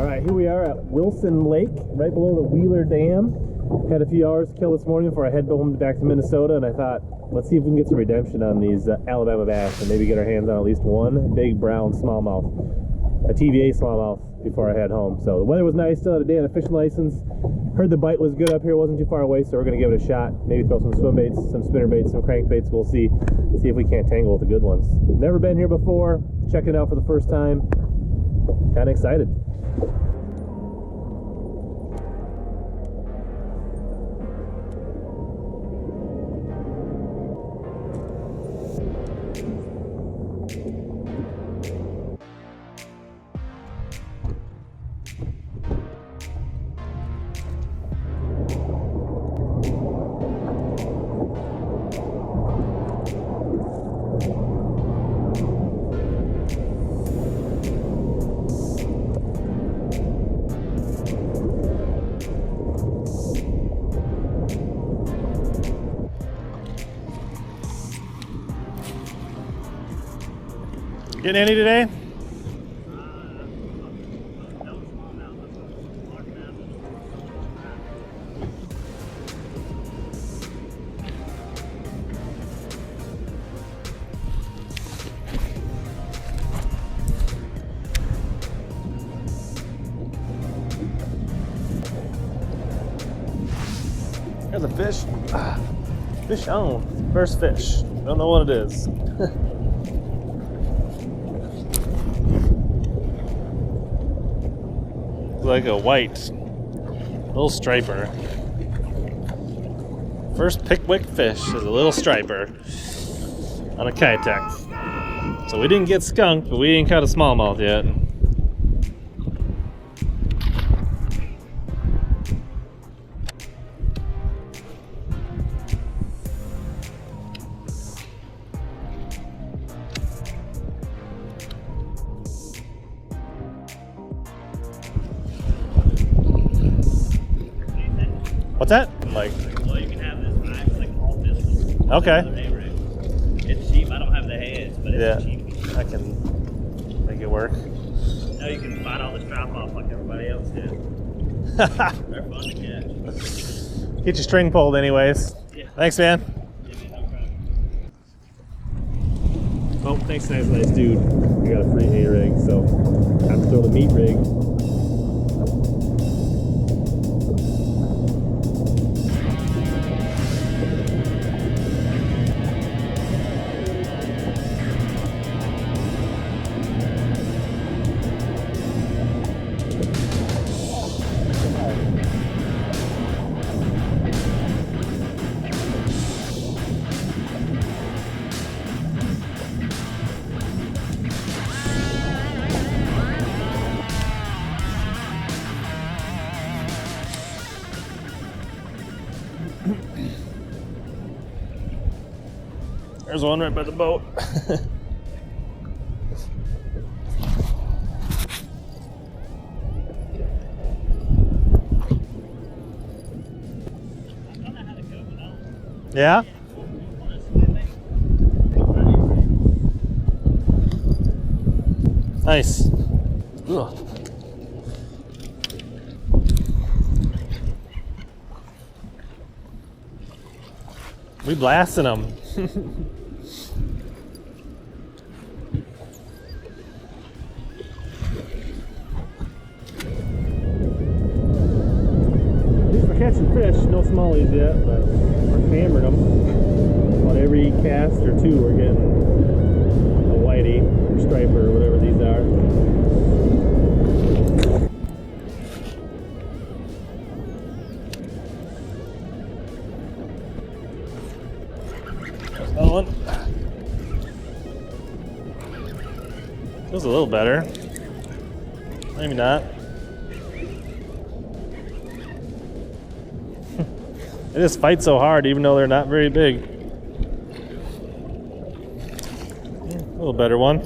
Alright, here we are at Wilson Lake, right below the Wheeler Dam. Had a few hours to kill this morning before I head home back to Minnesota, and I thought, let's see if we can get some redemption on these Alabama bass and maybe get our hands on at least one big brown smallmouth, a TVA smallmouth, before I head home. So the weather was nice, still had a day on a fishing license. Heard the bite was good up here, wasn't too far away, so we're going to give it a shot. Maybe throw some swim baits, some spinner baits, some crankbaits. We'll see if we can't tangle with the good ones. Never been here before, checking it out for the first time. Kind of excited. Getting any today? There's a fish. Fish on. First fish. Don't know what it is. Like a white little striper. First Pickwick fish is a little striper on a Kitex. So we didn't get skunked, but we ain't caught a smallmouth yet. What's that? Like, well, you can have this, but I actually call this one. Okay. It's cheap. I don't have the heads, but it's cheap. I can make it work. Now you can fight all the strap off like everybody else did. They're fun to catch. Get your string pulled, anyways. Yeah. Thanks, man. Yeah, no problem. Oh, thanks, nice dude. We got a free hay rig, so have to throw the meat rig. There's one right by the boat. Yeah? Nice. Ugh. We blasting them. Catching fish, no smallies yet, but we're hammering them. About every cast or two we're getting a whitey or striper or whatever these are. There's another one. Feels a little better. Maybe not. They just fight so hard, even though they're not very big. A little better one.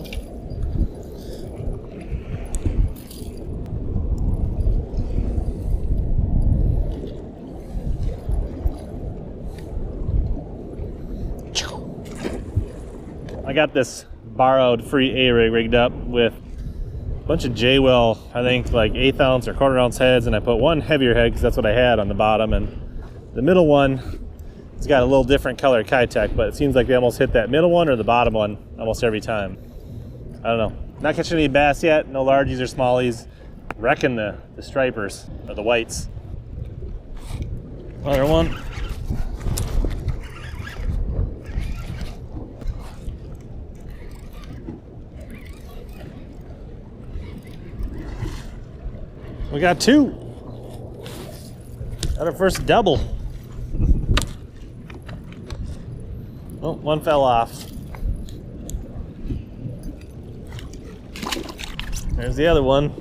I got this borrowed free A-rig rigged up with bunch of J-Well, I think like 1/8 ounce or 1/4 ounce heads, and I put one heavier head because that's what I had on the bottom, and the middle one, it's got a little different color Kitech, but it seems like they almost hit that middle one or the bottom one almost every time. I don't know. Not catching any bass yet, no largies or smallies. Wrecking the stripers, or the whites. Another one. We got 2. Got our first double. Oh, one fell off. There's the other one.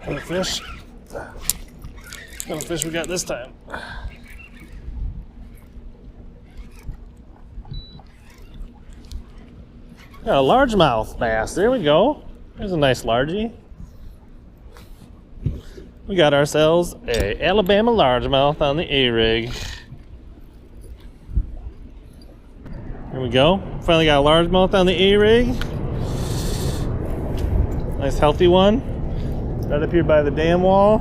What fish? What fish we got this time? Got a largemouth bass. There we go. There's a nice largie. We got ourselves a Alabama largemouth on the A-rig. There we go. Finally got a largemouth on the A-rig. Nice healthy one. Right up here by the dam wall.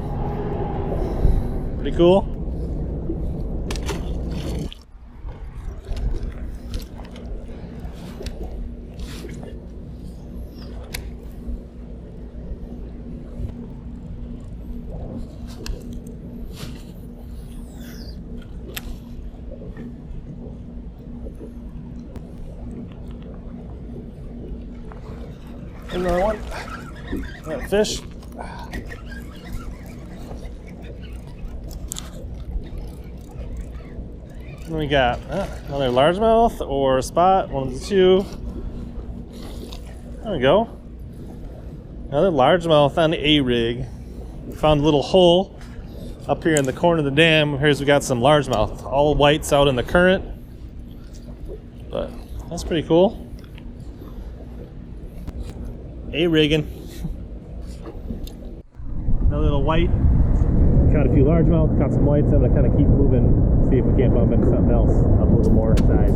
Pretty cool. Another one. That fish. And we got another largemouth or spot, one of the two. There we go. Another largemouth on the A-rig. We found a little hole up here in the corner of the dam. Here's we got some largemouth, all whites out in the current. But that's pretty cool. A-rigging. Another little white. Caught a few largemouth, caught some whites. I'm gonna kind of keep moving, see if we can't bump into something else up a little more size.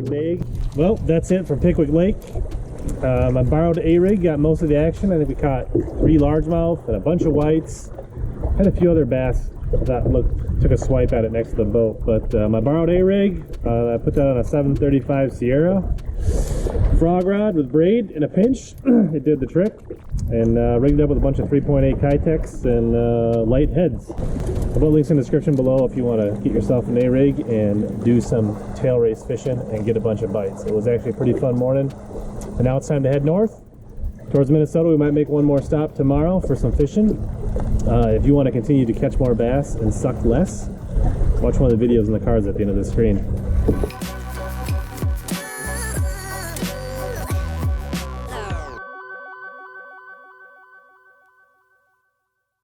Big. Well, that's it from Pickwick Lake. I borrowed A-rig, got most of the action. I think we caught 3 largemouth and a bunch of whites. Had a few other bass that took a swipe at it next to the boat. But I borrowed A-rig. I put that on a 735 Sierra frog rod with braid in a pinch. It did the trick. And rigged up with a bunch of 3.8 Kitechs and light heads. I'll put links in the description below if you want to get yourself an A-rig and do some tail race fishing and get a bunch of bites. It was actually a pretty fun morning. And now it's time to head north towards Minnesota. We might make one more stop tomorrow for some fishing. If you want to continue to catch more bass and suck less, watch one of the videos in the cards at the end of the screen.